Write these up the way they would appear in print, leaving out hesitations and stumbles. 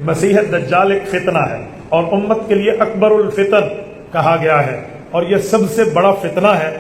मसीह दज्जाल एक फितना है और उम्मत के लिए अकबरुल फितन कहा गया है, और ये सबसे बड़ा फितना है।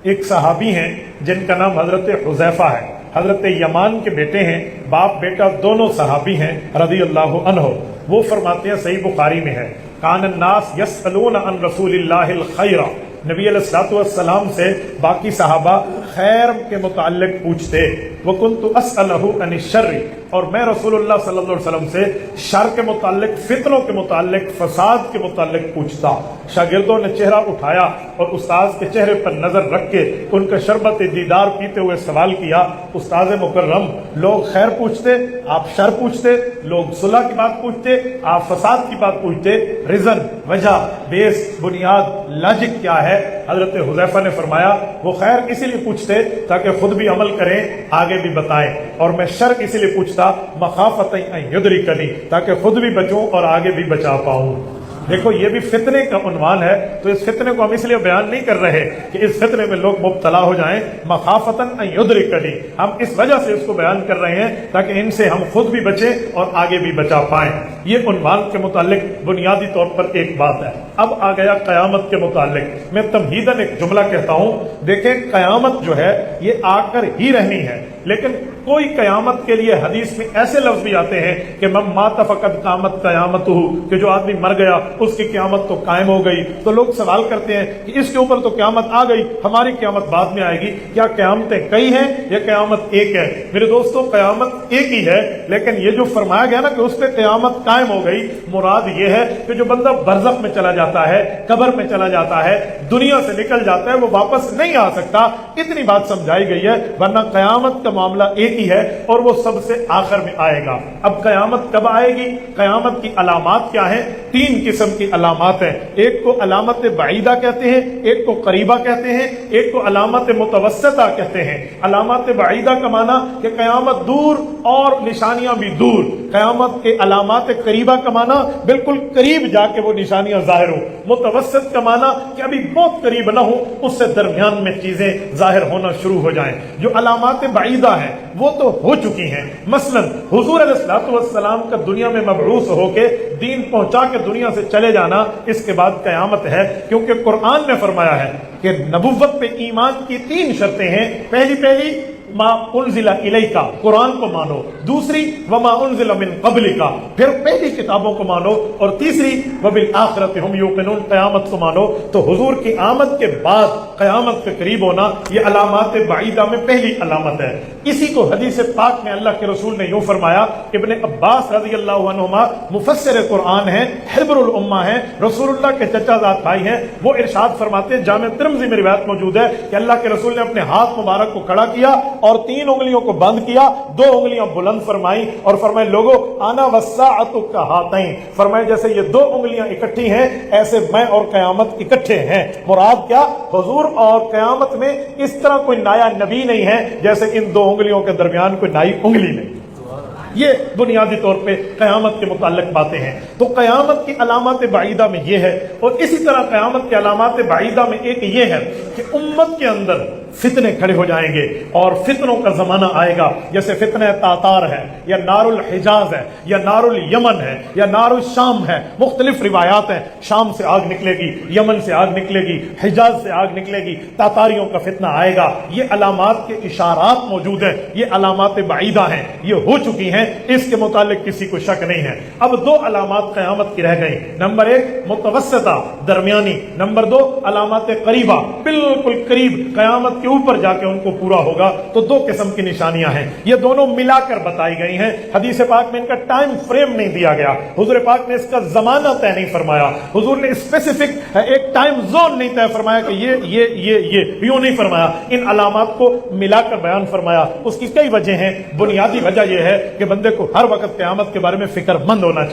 एक सहाबी हैं जिनका नाम हजरत हुज़ैफा है, हजरत यमान के बेटे हैं, बाप बेटा दोनों सहाबी हैं रज़ियल्लाहु अन्हु। वो फरमाते हैं, सही बुखारी में है, कान नास यसअलून अन रसूलिल्लाहिल खैरा, नबी अलैहिस्सलातु वस्सलाम से बाकी सहाबा खैर के मुताल्लिक पूछते, व कुन्तु अस्अलहु अन शर्रि, और मैं रसूलुल्लाह सल्लल्लाहु अलैहि वसल्लम से शर के मुताल्लिक, फितनों के मुताल्लिक, फसाद के मुताल्लिक पूछता। शागिर्दों ने चेहरा उठाया और उस्ताद के चेहरे पर नजर रख के उनका शरबत दीदार पीते हुए सवाल किया, उस्ताद मुकर्रम, लोग खैर पूछते, आप शर पूछते, लोग सुलह की बात पूछते, आप फसाद की बात पूछते, रीजन, वजह, बेस, बुनियाद, लॉजिक क्या है? हजरत हुज़ैफा ने फरमाया, वो खैर इसीलिए पूछते ताकि खुद भी अमल करें, आगे भी बताएं, और मैं शर इसीलिए पूछता मखाफतन अन युदरिकनी, ताकि खुद भी बचूं और आगे भी बचा पाऊं। देखो, ये भी फितने का उन्वान है, तो इस फितने को हम इसलिए बयान नहीं कर रहे कि इस फितने में लोग मुब्तला हो जाएं, मखाफतन अन युदरिकनी, हम इस वजह से इसको बयान कर रहे हैं ताकि इनसे हम खुद भी बचें और आगे भी बचा पाएं। ये उन्वान के मुतालिक बुनियादी तौर पर एक बात है। अब आ गया कयामत के मुतालिक। मैं तमहीदन एक जुमला कहता हूं, देखें, कयामत जो है ये आकर ही रहनी है, लेकिन कोई कयामत के लिए हदीस में ऐसे लफ्ज भी आते हैं कि मम मात फकद कामत कयामतहु, कि जो आदमी मर गया उसकी क़यामत तो कायम हो गई। तो लोग सवाल करते हैं कि इसके ऊपर तो क़यामत आ गई, हमारी क़यामत बाद में आएगी, क्या क़यामतें कई हैं या क़यामत एक है? मेरे दोस्तों, क़यामत एक ही है, लेकिन ये जो फरमाया गया ना कि उस पर क़यामत कायम हो गई, मुराद ये है कि जो बंदा बरज़ख में चला जाता है, कब्र में चला जाता है, दुनिया से निकल जाता है, वो वापस नहीं आ सकता। इतनी बात समझाई गई है, वरना क़यामत का मामला एक ही है और वो सबसे आखिर में आएगा। अब कयामत कब आएगी? कयामत की अलामात क्या है? तीन किस्म की अलामात हैं। एक को अलामत बाईदा कहते हैं, एक को करीबा कहते हैं, एक को अलामत मुतवस्सिता कहते हैं। अलामत बाईदा का माना कि कयामत दूर और निशानियां भी दूर। कयामत के अलामत करीबा का माना बिल्कुल करीब जाके वो निशानियां जाहिर हो। मुतवस्सित का माना कि अभी बहुत करीब ना हो, उससे दरमियान में चीजें जाहिर होना शुरू हो जाएं। जो अलामत बाईदा है वो तो हो चुकी हैं। मसलन हुजूर अलैहिस्सलातु वस्सलाम का दुनिया में मबरूस होके दीन पहुंचा के दुनिया से चले जाना, इसके बाद कयामत है, क्योंकि कुरान ने फरमाया है कि नबुव्वत पे ईमान की तीन शर्तें हैं। पहली मा उन्ज़िला इलैका, कुरान को मानो। दूसरी वमा उन्ज़िला मिन क़ब्लिका, फिर पहली किताबों को मानो। और तीसरी वबिल आखिरति हुम यूक़िनून, क़यामत को मानो। तो हुजूर की आमद के बाद क़यामत के करीब होना, ये अलामात बाईदा में पहली अलामत है। इसी को हदीस पाक में अल्लाह के रसूल ने यूं फरमाया, इब्ने अब्बास रज़ियल्लाहु अन्हुमा मुफस्सिर कुरान हैं, हिब्रुल उम्मा हैं, रसूलुल्लाह के चचाजाद भाई हैं। वो इरशाद फरमाते हैं, जामे तिर्मिज़ी में रिवायत मौजूद है कि अल्लाह के रसूल ने अपने हाथ मुबारक को खड़ा किया और तीन उंगलियों को बंद किया, दो उंगलियां बुलंद फरमाई और फरमाए, लोगों आना वस्साअतु कहातैन, फरमाए जैसे ये दो उंगलियां इकट्ठी हैं ऐसे मैं और कयामत इकट्ठे हैं। मुराद क्या? हुजूर और कयामत में इस तरह कोई नया नबी नहीं है जैसे इन दो उंगलियों के दरमियान कोई नई उंगली नहीं। ये बुनियादी तौर पे कयामत के मुताल्लिक बातें हैं। तो कयामत की अलामत बाईदा में ये है, और इसी तरह कयामत की अलामत बाईदा में एक ये है कि उम्मत के अंदर फितने खड़े हो जाएंगे और फितनों का जमाना आएगा। जैसे फितने तातार है, या नारुल हिजाज है, या नारुल यमन है, या नारुल शाम है। मुख्तलिफ रिवायात हैं, शाम से आग निकलेगी, यमन से आग निकलेगी, हिजाज से आग निकलेगी, तातारियों का फितना आएगा। ये अलामात के इशारात मौजूद हैं, ये अलामात बाईदा हैं, ये हो चुकी हैं, इसके मुतालिक किसी को शक नहीं है। अब दो अलामात क़यामत की रह गई। नंबर एक मुतवस्सिता, दरमियानी। नंबर दो अलामात करीबा, बिल्कुल करीब, क़यामत के ऊपर जाके उनको पूरा होगा। तो दो किस्म की निशानियां हैं, ये दोनों मिलाकर बताई गई हैं। हदीस पाक में इनका टाइम फ्रेम नहीं दिया गया, हुजूर पाक ने इसका जमाना तय नहीं फरमाया, हुजूर ने स्पेसिफिक एक टाइम जोन नहीं तय फरमाया कि ये यूं नहीं फरमाया, इन अलामात को मिलाकर बयान फरमाया। उसकी कई वजह हैं। बुनियादी वजह यह है कि बंदे को हर वक्त क़यामत के बारे में फिक्रमंद होना चाहिए।